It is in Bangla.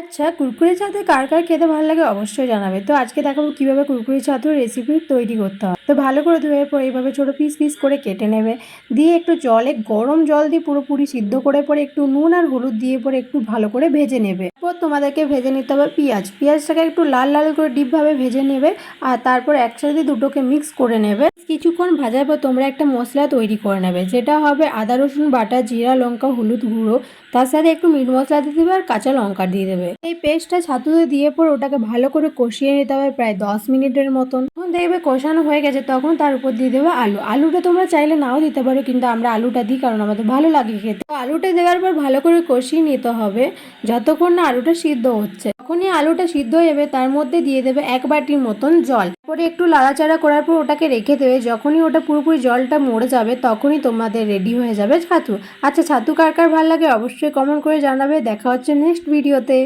আচ্ছা, কুরকুরে ছাতু কার কার খেতে ভালো লাগে অবশ্যই জানাবে। তো আজকে দেখাবো কিভাবে কুরকুরে ছাতুর রেসিপি তৈরি করতে হয়। তো ভালো করে ধুয়ে পরে এইভাবে ছোট পিস পিস করে কেটে নেবে। দিয়ে একটু গরম জল দিয়ে পুরোপুরি সিদ্ধ করে পরে একটু নুন আর হলুদ দিয়ে পরে একটু ভালো করে ভেজে নেবে। তারপর তোমাদেরকে ভেজে নিতে হবে পেঁয়াজটাকে একটু লাল লাল করে ডিপভাবে ভেজে নেবে। আর তারপর একসাথে দুটোকে মিক্স করে নেবে। কিছুক্ষণ ভাজার পর তোমরা একটা মশলা তৈরি করে নেবে, যেটা হবে আদা রসুন বাটা, জিরা লঙ্কা হলুদ গুঁড়ো, তার সাথে একটু মিট মশলা দিয়ে দেবে আর কাঁচা লঙ্কা দিয়ে দেবে। এই পেস্টটা ছাতুতে দিয়ে পর ওটাকে ভালো করে কষিয়ে নিতে হবে প্রায় 10 মিনিটের মতন। যখন দেখবে কষানো হয়ে গেছে তখন তার উপর দিয়ে দেবে আলুটা তোমরা চাইলে নাও দিতে পারো, কিন্তু আমরা আলুটা দিই কারণ আমাদের ভালো লাগে খেতে। তো আলুটা দেওয়ার পর ভালো করে কষিয়ে নিতে হবে যতক্ষণ না আলুটা সিদ্ধ হচ্ছে। যখনই আলুটা সিদ্ধ হয়ে যাবে তার মধ্যে দিয়ে দেবে 1 বাটির মতন জল। পরে একটু নাড়াচাড়া করার পর ওটাকে রেখে দেবে। যখনই ওটা পুরোপুরি জলটা মরে যাবে তখনই তোমাদের রেডি হয়ে যাবে ছাতু। আচ্ছা, ছাতু কার কার ভালো লাগে অবশ্যই কমেন্ট করে জানাবে। দেখা হচ্ছে নেক্সট ভিডিওতে।